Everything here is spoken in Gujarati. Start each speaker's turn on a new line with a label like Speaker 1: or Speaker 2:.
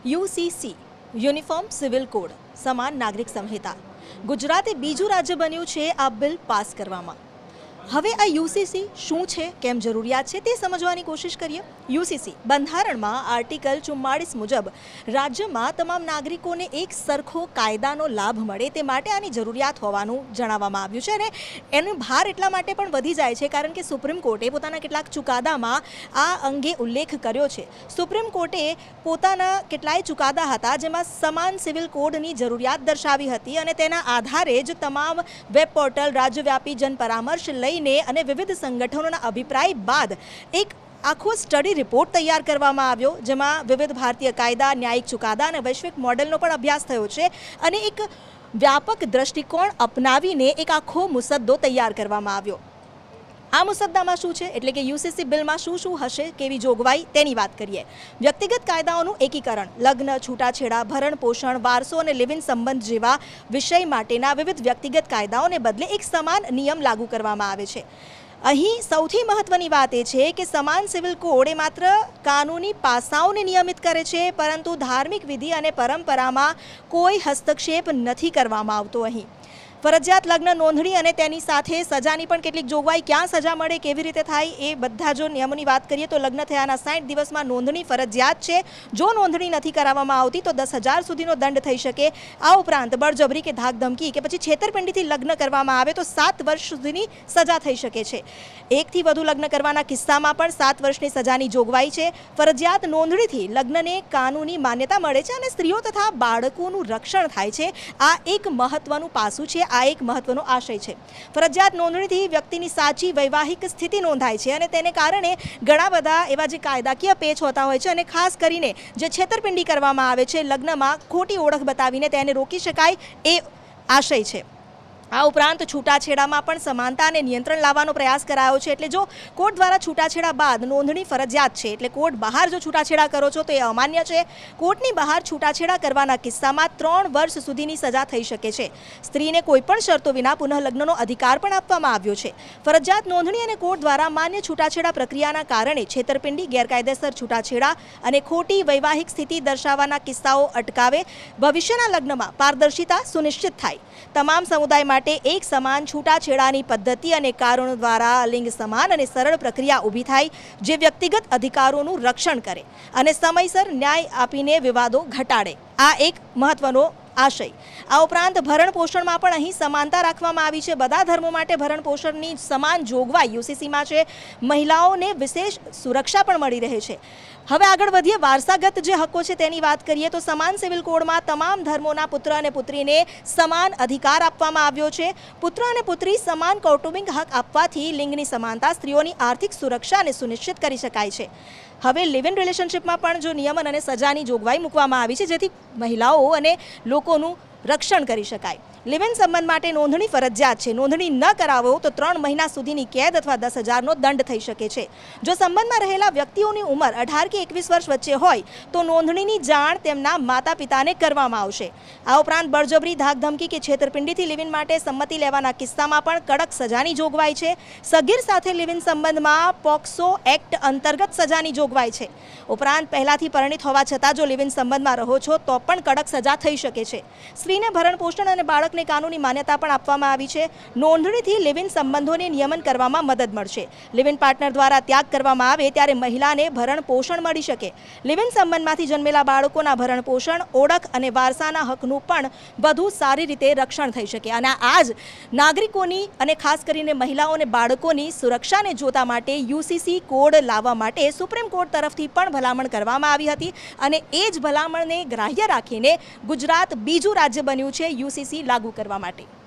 Speaker 1: યુસીસી યુનિફોર્મ સિવિલ કોડ સમાન નાગરિક સંહિતા ગુજરાતે બીજું રાજ્ય બન્યું છે આ બિલ પાસ કરવામાં। હવે આ યુસીસી શું છે, કેમ જરૂરિયાત છે તે સમજવાની કોશિશ કરીએ। યુસીસી બંધારણમાં આર્ટિકલ 44 મુજબ રાજ્યમાં તમામ નાગરિકોને એક સરખો કાયદાનો લાભ મળે તે માટે આની જરૂરિયાત હોવાનું જણાવવામાં આવ્યું છે અને એનો ભાર એટલા માટે પણ વધી જાય છે કારણ કે સુપ્રીમ કોર્ટે પોતાના કેટલાક ચુકાદામાં આ અંગે ઉલ્લેખ કર્યો છે। સુપ્રીમ કોર્ટે પોતાના કેટલાય ચુકાદા હતા જેમાં સમાન સિવિલ કોડની જરૂરિયાત દર્શાવી હતી અને તેના આધારે જ તમામ વેબ પોર્ટલ રાજ્યવ્યાપી જનપરામર્શ લઈને અને વિવિધ સંગઠનોના અભિપ્રાય બાદ એક આખો સ્ટડી રિપોર્ટ તૈયાર કરવામાં આવ્યો જેમાં વિવિધ ભારતીય કાયદા, ન્યાયિક ચુકાદા અને વૈશ્વિક મોડેલનો પણ અભ્યાસ થયો છે અને એક વ્યાપક દ્રષ્ટિકોણ અપનાવીને એક આખો મુસદ્દો તૈયાર કરવામાં આવ્યો। આ મુસદ્દામાં શું છે એટલે કે યુસીસી બિલમાં શું શું હશે, કેવી જોગવાઈ તેની વાત કરીએ। વ્યક્તિગત કાયદાઓનું એકીકરણ, લગ્ન, છૂટાછેડા, ભરણ પોષણ, વારસો અને લિવ ઇન સંબંધ જેવા વિષય માટેના વિવિધ વ્યક્તિગત કાયદાઓને બદલે એક સમાન નિયમ લાગુ કરવામાં આવે છે। અહીં સૌથી મહત્વની વાત એ છે કે સમાન સિવિલ કોડ એ માત્ર કાનૂની પાસાઓને નિયમિત કરે છે પરંતુ ધાર્મિક વિધિ અને પરંપરામાં કોઈ હસ્તક્ષેપ નથી કરવામાં આવતો। અહીં ફરજિયાત લગ્ન નોંધણી અને તેની સાથે સજાની પણ કેટલીક જોગવાઈ, ક્યાં સજા મળે, કેવી રીતે થાય એ બધા જો નિયમોની વાત કરીએ તો લગ્ન થયાના 60 દિવસમાં નોંધણી ફરજિયાત છે। જો નોંધણી નથી કરાવવામાં આવતી તો 10,000 સુધીનો દંડ થઈ શકે। આ ઉપરાંત બળજબરી કે ધાકધમકી કે પછી છેતરપિંડીથી લગ્ન કરવામાં આવે તો 7 વર્ષ સુધીની સજા થઈ શકે છે। એકથી વધુ લગ્ન કરવાના કિસ્સામાં પણ 7 વર્ષની સજાની જોગવાઈ છે। ફરજિયાત નોંધણીથી લગ્નને કાનૂની માન્યતા મળે છે અને સ્ત્રીઓ તથા બાળકોનું રક્ષણ થાય છે। આ એક મહત્વનું પાસું છે, આ એક મહત્વનો આશય છે। ફરજિયાત નોંધણીથી વ્યક્તિની સાચી વૈવાહિક સ્થિતિ નોંધાય છે અને તેને કારણે ઘણા બધા એવા જે કાયદાકીય પેચ હોતા હોય છે અને ખાસ કરીને જે છેતરપિંડી કરવામાં આવે છે લગ્નમાં ખોટી ઓળખ બતાવીને તેને રોકી શકાય એ આશય છે। આ ઉપરાંત છૂટાછેડામાં પણ સમાનતા અને નિયંત્રણ લાવવાનો પ્રયાસ કરાયો છે। એટલે જો કોર્ટ દ્વારા છૂટાછેડા બાદ નોંધણી ફરજિયાત છે એટલે કોર્ટ બહાર જો છૂટાછેડા કરો છો તો એ અમાન્ય છે। કોર્ટની બહાર છૂટાછેડા કરવાના કિસ્સામાં 3 વર્ષ સુધીની સજા થઈ શકે છે। સ્ત્રીને કોઈપણ શરતો વિના પુનઃલગ્નનો અધિકાર પણ આપવામાં આવ્યો છે। ફરજિયાત નોંધણી અને કોર્ટ દ્વારા માન્ય છૂટાછેડા પ્રક્રિયાના કારણે છેતરપિંડી, ગેરકાયદેસર છૂટાછેડા અને ખોટી વૈવાહિક સ્થિતિ દર્શાવવાના કિસ્સાઓ અટકાવે। ભવિષ્યના લગ્નમાં પારદર્શિતા સુનિશ્ચિત થાય। તમામ સમુદાય માટે એક સમાન છૂટાછેડાની પદ્ધતિ અને કારણો દ્વારા લિંગ સમાન અને સરળ પ્રક્રિયા ઊભી થાય જે વ્યક્તિગત અધિકારોનું રક્ષણ કરે અને સમયસર ન્યાય આપીને વિવાદો ઘટાડે। આ એક મહત્વનો આશય। આ ઉપરાંત ભરણ પોષણમાં પણ અહીં સમાનતા રાખવામાં આવી છે। બધા ધર્મો માટે ભરણ પોષણની સમાન જોગવાઈ યુસીસીમાં છે। મહિલાઓને વિશેષ સુરક્ષા પણ મળી રહે છે। હવે આગળ વધીએ, વારસાગત જે હક્કો છે તેની વાત કરીએ તો સમાન સિવિલ કોડમાં તમામ ધર્મોના પુત્ર અને પુત્રીને સમાન અધિકાર આપવામાં આવ્યો છે। પુત્ર અને પુત્રી સમાન કૌટુંબિક હક આપવાથી લિંગની સમાનતા, સ્ત્રીઓની આર્થિક સુરક્ષાને સુનિશ્ચિત કરી શકાય છે। હવે લિવ ઇન રિલેશનશિપમાં પણ જો નિયમન અને સજાની જોગવાઈ મૂકવામાં આવી છે જેથી મહિલાઓ અને લોકોનું રક્ષણ કરી શકાય। લિવ ઇન સંબંધ માટે નોંધણી ફરજિયાત છે। નોંધણી ન કરાવો તો 3 મહિના સુધીની કેદ અથવા 10,000નો દંડ થઈ શકે છે। જો સંબંધમાં રહેલા વ્યક્તિઓની ઉંમર 18 કે 21 વર્ષ વચ્ચે હોય તો નોંધણીની જાણ તેમના માતા પિતાને કરવામાં આવશે। આ ઉપરાંત બળજબરી, ધાકધમકી કે છેતરપિંડીથી લિવ ઇન માટે સંમતિ લેવાના કિસ્સામાં પણ કડક સજાની જોગવાઈ છે। સગીર સાથે લિવ ઇન સંબંધમાં પોક્સો એક્ટ અંતર્ગત સજાની જોગવાઈ છે। ઉપરાંત પહેલાથી પરિણીત હોવા છતાં જો લિવ ઇન સંબંધમાં રહો છો તો પણ કડક સજા થઈ શકે છે। સ્ત્રીને ભરણ પોષણ અને બાળકને કાનૂની માન્યતા પણ આપવામાં આવી છે। નોંધણીથી લિવ ઇન સંબંધોને નિયમન કરવામાં મદદ મળશે। લિવ ઇન પાર્ટનર દ્વારા ત્યાગ કરવામાં આવે ત્યારે મહિલાને ભરણ પોષણ મળી શકે। લિવ ઇન સંબંધમાંથી જન્મેલા બાળકોના ભરણ પોષણ, ઓળખ અને વારસાના હકનું પણ વધુ સારી રીતે રક્ષણ થઈ શકે। અને આ જ નાગરિકોની અને ખાસ કરીને મહિલાઓ અને બાળકોની સુરક્ષાને જોતા માટે યુસીસી કોડ લાવવા માટે સુપ્રીમ કોર્ટ તરફથી પણ ભલામણ કરવામાં આવી હતી અને એ જ ભલામણને ગ્રાહ્ય રાખીને ગુજરાત બીજું રાજ્ય બન્યું છે યુસીસી લાગુ કરવા માટે।